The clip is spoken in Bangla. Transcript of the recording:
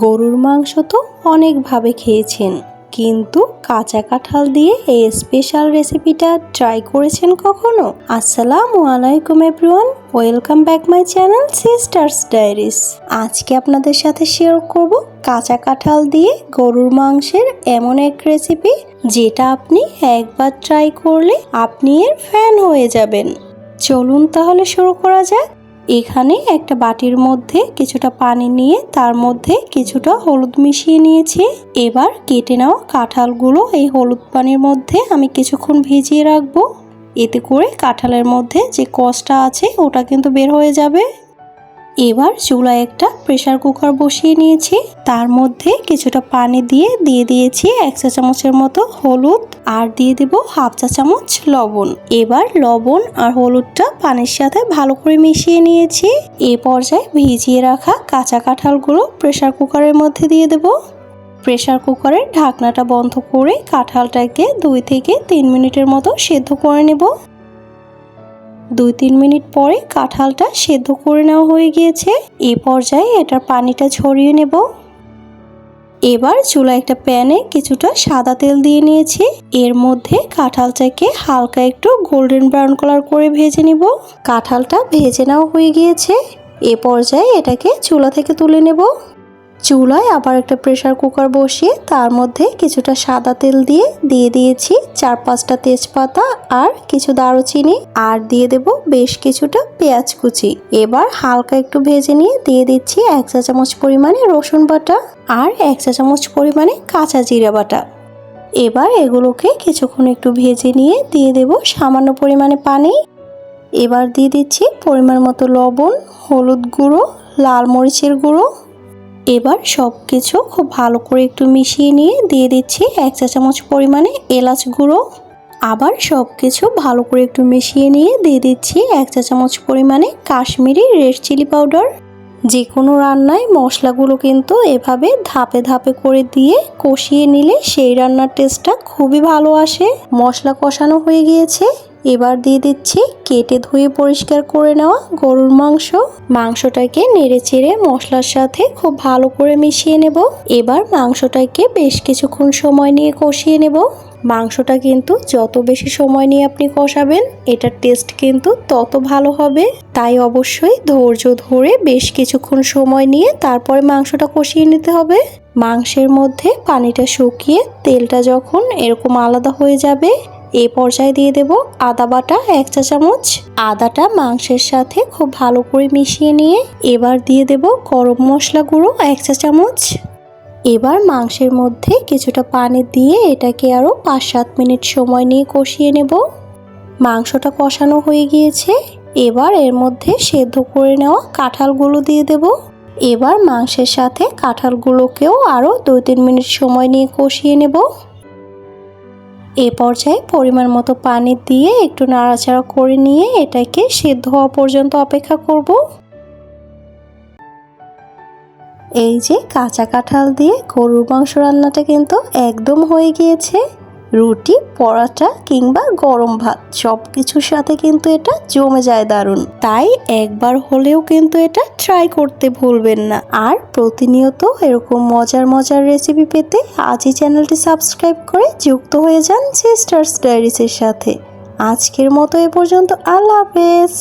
গরুর মাংস তো অনেকভাবে খেয়েছেন, কিন্তু কাঁচা কাঁঠাল দিয়ে এই স্পেশাল রেসিপিটা ট্রাই করেছেন কখনো? আসসালামু আলাইকুম everyone, welcome back my channel sisters diaries. আজকে আপনাদের সাথে শেয়ার করব কাঁচা কাঁঠাল দিয়ে গরুর মাংসের এমন এক রেসিপি যেটা আপনি একবার ট্রাই করলে আপনি এর ফ্যান হয়ে যাবেন। চলুন তাহলে শুরু করা যাক। এখানে একটা বাটির মধ্যে কিছুটা পানি নিয়ে তার মধ্যে কিছুটা হলুদ মিশিয়ে নিয়েছি। এবার কেটে নেওয়া কাঁঠালগুলো এই হলুদ পানির মধ্যে আমি কিছুক্ষণ ভিজিয়ে রাখবো। এতে করে কাঁঠালের মধ্যে যে কষটা আছে ওটা কিন্তু বের হয়ে যাবে। এবার চুলায় একটা প্রেসার কুকার বসিয়ে নিয়েছি, তার মধ্যে কিছুটা পানি দিয়ে দিয়েছি 1 চা চামচের মতো হলুদ, আর দিয়ে দেব 1/2 চা চামচ লবণ। এবার লবণ আর হলুদটা পানির সাথে ভালো করে মিশিয়ে নিয়েছি। এই পর্যায়ে ভিজিয়ে রাখা কাঁচা কাঁঠালগুলো প্রেসার কুকারের মধ্যে দিয়ে দেব। প্রেসার কুকারের ঢাকনাটা বন্ধ করে কাঁঠালটাকে 2 থেকে 3 মিনিটের মতো সেদ্ধ করে নেব। 2-3 মিনিট পরে কাঁঠালটা সেদ্ধ করে নেওয়া হয়ে গিয়েছে। এই পর্যায়ে এটার পানিটা ঝরিয়ে নেব। এবার চুলায় একটা প্যানে কিছুটা সাদা তেল দিয়ে নিয়েছি। এর মধ্যে কাঁঠালটাকে হালকা একটু গোল্ডেন ব্রাউন কালার করে ভেজে নেব। কাঁঠালটা ভেজে নেওয়া হয়ে গিয়েছে। এ পর্যায়ে এটাকে চুলা থেকে তুলে নেব। চুলায় আবার একটা প্রেসার কুকার বসিয়ে তার মধ্যে কিছুটা সাদা তেল দিয়ে দিয়েছি 4-5টা তেজপাতা আর কিছু দারুচিনি, আর দিয়ে দেব বেশ কিছুটা পেঁয়াজ কুচি। এবার হালকা একটু ভেজে নিয়ে দিয়ে দিচ্ছি 1 চা চামচ পরিমাণে রসুন বাটা আর 1 চা চামচ পরিমাণে কাঁচা জিরা বাটা। এবার এগুলোকে কিছুক্ষণ একটু ভেজে নিয়ে দিয়ে দেব সামান্য পরিমাণে পানি। এবার দিয়ে দিচ্ছি পরিমাণ মতো লবণ, হলুদ গুঁড়ো, লাল মরিচের গুঁড়ো। এবার সব কিছু খুব ভালো করে একটু মিশিয়ে নিয়ে দিয়ে দিচ্ছি 1 চা চামচ পরিমাণে এলাচ গুঁড়ো। আবার সব কিছু ভালো করে একটু মিশিয়ে নিয়ে দিয়ে দিচ্ছি 1 চা চামচ পরিমাণে কাশ্মীরি রেড চিলি পাউডার। যে কোনো রান্নায় মশলাগুলো কিন্তু এভাবে ধাপে ধাপে করে দিয়ে কষিয়ে নিলে সেই রান্নার টেস্টটা খুবই ভালো আসে। মশলা কষানো হয়ে গিয়েছে। এবার দিয়ে দিচ্ছি কেটে ধুয়ে পরিষ্কার করে নেওয়া গরুর মাংস। মাংসটাকে নেড়ে চেড়ে মশলার সাথে খুব ভালো করে মিশিয়ে নেব। এবার মাংসটাকে বেশ কিছুক্ষণ সময় নিয়ে কষিয়ে নেব। মাংসটা কিন্তু যত বেশি সময় নিয়ে আপনি কষাবেন এটার টেস্ট কিন্তু তত ভালো হবে। তাই অবশ্যই ধৈর্য ধরে বেশ কিছুক্ষণ সময় নিয়ে তারপরে মাংসটা কষিয়ে নিতে হবে। মাংসের মধ্যে পানিটা শুকিয়ে তেলটা যখন এরকম আলাদা হয়ে যাবে, এই পর্যায়ে দিয়ে দেব আদা বাটা 1 চা চামচ। আদাটা মাংসের সাথে খুব ভালো করে মিশিয়ে নিয়ে এবার দিয়ে দেব গরম মশলা গুঁড়ো 1 চা চামচ। এবার মাংসের মধ্যে কিছুটা পানি দিয়ে এটাকে আরও 5-7 মিনিট সময় নিয়ে কষিয়ে নেব। মাংসটা কষানো হয়ে গিয়েছে। এবার এর মধ্যে সেদ্ধ করে নেওয়া কাঁঠালগুলো দিয়ে দেব। এবার মাংসের সাথে কাঁঠালগুলোকেও আরও 2-3 মিনিট সময় নিয়ে কষিয়ে নেব। এ পর্যায়ে পরিমাণ মতো পানি দিয়ে একটু নাড়াচাড়া করে নিয়ে এটাকে সেদ্ধ হওয়া পর্যন্ত অপেক্ষা করব। এই যে কাঁচা কাঁঠাল দিয়ে গরুর মাংস রান্নাটা কিন্তু একদম হয়ে গিয়েছে। রুটি, পরোটা কিংবা গরম ভাত সব কিছুর সাথে কিন্তু এটা জমে যায় দারুণ। তাই একবার হলেও কিন্তু এটা ট্রাই করতে ভুলবেন না। আর প্রতিনিয়ত এরকম মজার মজার রেসিপি পেতে আজই চ্যানেলটি সাবস্ক্রাইব করে যুক্ত হয়ে যান সিস্টার্স ডায়েরিজের সাথে। আজকের মতো এ পর্যন্ত, আল্লাহ হাফেজ।